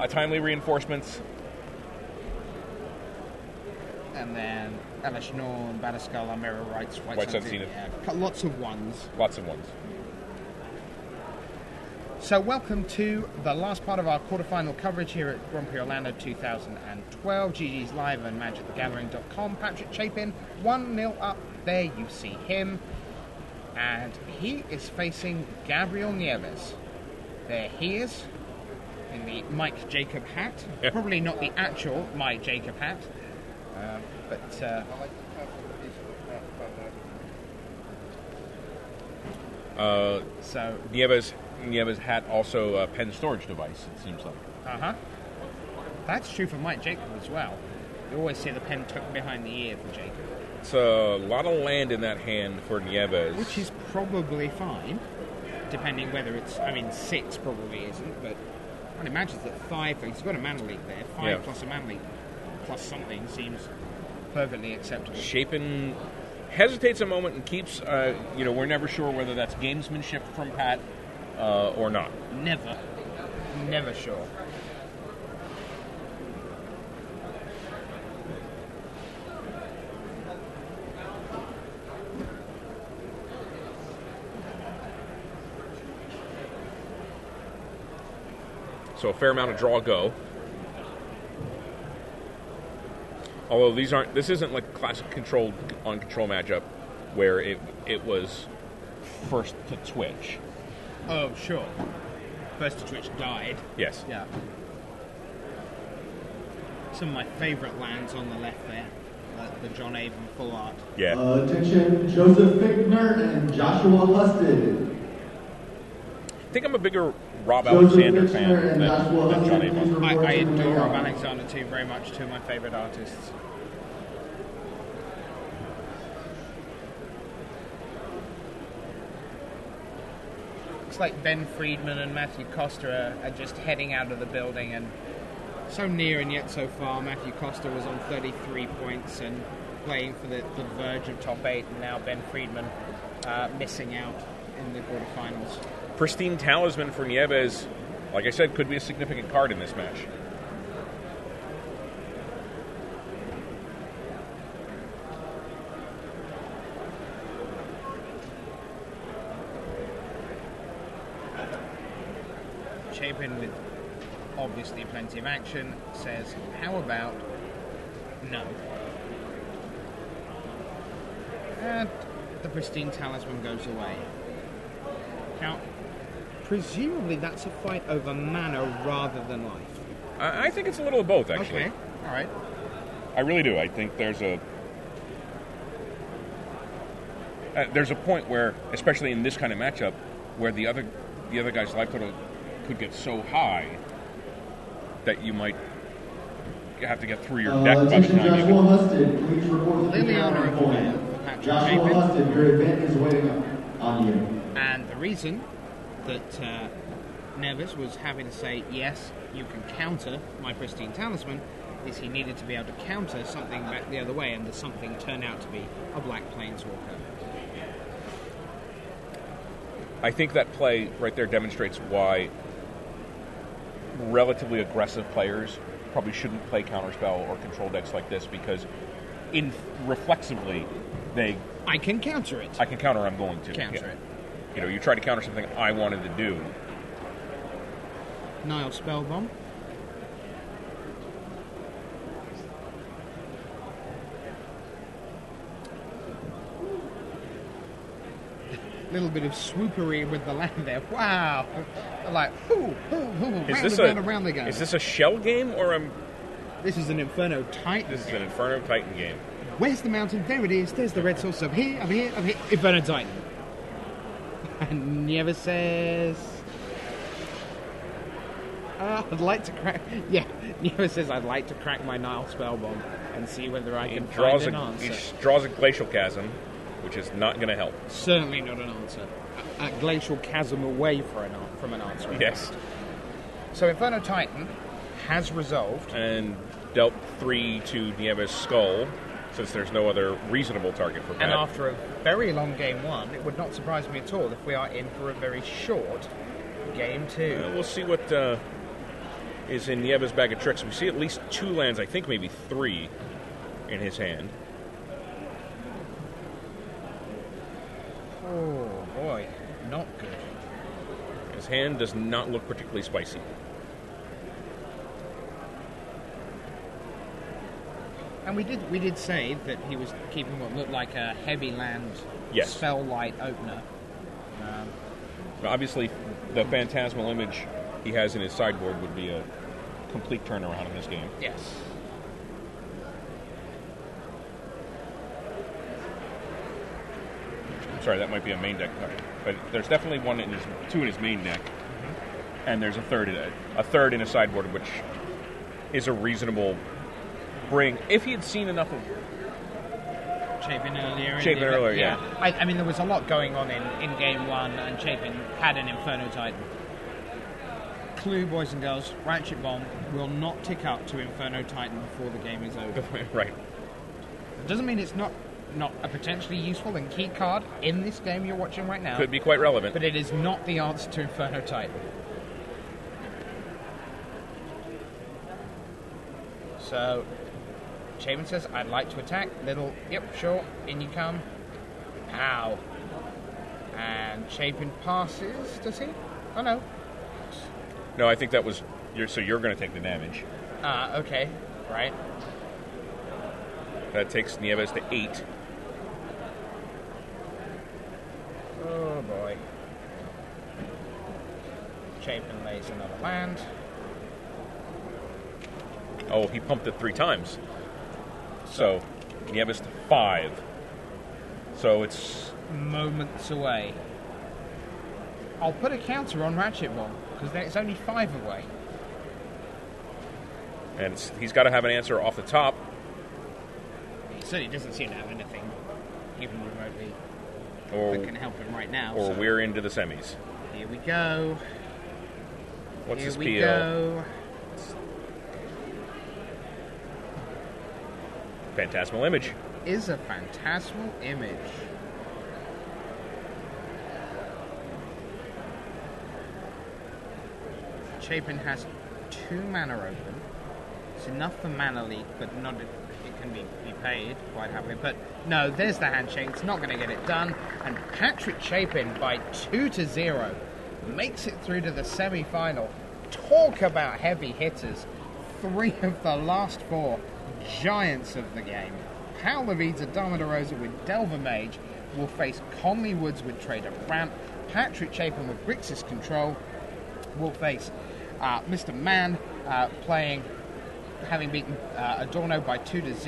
timely reinforcements. And then Elish Norn, Batterskull, Mirror Rights, White Sun Zenith. Yeah, lots of ones. Lots of ones. So welcome to the last part of our quarterfinal coverage here at Grand Prix Orlando 2012. GG's live and MagicTheGathering.com. Patrick Chapin, 1-0 up. There you see him. And he is facing Gabriel Nieves. There he is, in the Mike Jacob hat. Yep. Probably not the actual Mike Jacob hat. So Nieves hat also a pen storage device, it seems like. That's true for Mike Jacob as well. You always see the pen tucked behind the ear for Jacob. It's a lot of land in that hand for Nieves. Which is probably fine, depending whether it's... I mean, 6 probably isn't, but I'd imagine that 5... He's got a mana leak there. 5 plus a mana leak plus something seems perfectly acceptable. Chapin hesitates a moment and keeps... we're never sure whether that's gamesmanship from Pat or not. Never sure. So a fair amount of draw go. Although this isn't like classic control on control matchup where it was first to twitch. Oh, sure. First to twitch died. Yes. Yeah. Some of my favourite lands on the left there. The John Avon full art. Yeah. Attention, Joseph Fickner and Joshua Husted. I think I'm a bigger Rob Alexander fan than John Avon. Avon. I adore Rob Alexander too very much, two of my favourite artists. Looks like Ben Friedman and Matthew Costa are just heading out of the building, and so near and yet so far. Matthew Costa was on 33 points and playing for the verge of top 8, and now Ben Friedman missing out in the quarterfinals. Pristine Talisman for Nieves, like I said, could be a significant card in this match. Chapin, with obviously plenty of action, says, how about no? And the Pristine Talisman goes away. Now, presumably that's a fight over mana rather than life. I think it's a little of both, actually. Okay, all right. I really do. I think there's a point where, especially in this kind of matchup, where the other guy's life total could get so high that you might have to get through your deck by the time Joshua you get... Husted, please report the Liliana of Fire, Patrick Joshua Chapin. Husted, your event is waiting on you. And the reason that Nieves was having to say, yes, you can counter my Pristine Talisman, is he needed to be able to counter something back the other way, and the something turned out to be a Black Planeswalker. I think that play right there demonstrates why relatively aggressive players probably shouldn't play counterspell or control decks like this, because reflexively I can counter it. I can counter, I'm going to. Counter it. You know, you try to counter something I wanted to do. Nile Spellbomb. Little bit of swoopery with the land there. Wow! Like, round they go. Is this a shell game or a... This is an Inferno Titan. This is an Inferno Titan game. Where's the mountain? There it is. There's the red source. Over here, over here, over here. Inferno Titan. And Nieves says... I'd like to crack... Yeah, Nieves says, I'd like to crack my Nile Spellbomb and see whether I can find an answer. He draws a Glacial Chasm, which is not going to help. Certainly not an answer. A Glacial Chasm away from an answer. Yes. So Inferno Titan has resolved. And dealt 3 to Nieves' Skull, since there's no other reasonable target for Pat. And after a very long game 1, it would not surprise me at all if we are in for a very short game 2. We'll see what is in Nieves' bag of tricks. We see at least 2 lands, I think maybe 3, in his hand. Oh, boy. Not good. His hand does not look particularly spicy. And we did say that he was keeping what looked like a heavy land spell light opener. Obviously, the Phantasmal Image he has in his sideboard would be a complete turnaround in this game. Yes. I'm sorry, that might be a main deck card, but there's definitely 2 in his main deck, and there's a third in a sideboard, which is a reasonable bring if he had seen enough of Chapin earlier. Yeah. I mean, there was a lot going on in game 1, and Chapin had an Inferno Titan. Clue, boys and girls, Ratchet Bomb will not tick up to Inferno Titan before the game is over. Right. It doesn't mean it's not a potentially useful and key card in this game you're watching right now. Could be quite relevant. But it is not the answer to Inferno Titan. So, Chapin says, I'd like to attack. Little, yep, sure, in you come. Pow. And Chapin passes, does he? Oh, no. No, I think that was... So you're going to take the damage. Okay, right. That takes Nieves to 8. Oh, boy. Chapin lays another land. Oh, he pumped it 3 times. So, Nieves to 5. So it's... moments away. I'll put a counter on Ratchet Bomb, because then it's only 5 away. And he's got to have an answer off the top. He certainly doesn't seem to have anything, even remotely, Or that can help him right now. Or so. we're into the semis. Here we go. What's Here his we PL? go. Phantasmal Image. Is a Phantasmal Image. Chapin has 2 mana open. It's enough for mana leak, but not it can be paid quite happily. But no, there's the handshake. It's not going to get it done. And Patrick Chapin, by 2-0, makes it through to the semi-final. Talk about heavy hitters. 3 of the last 4 giants of the game. Hal Levine's Adama DeRosa with Delver Mage will face Conley Woods with Trader Ramp. Patrick Chapin with Grixis Control will face Mr. Mann having beaten Adorno by 2-0.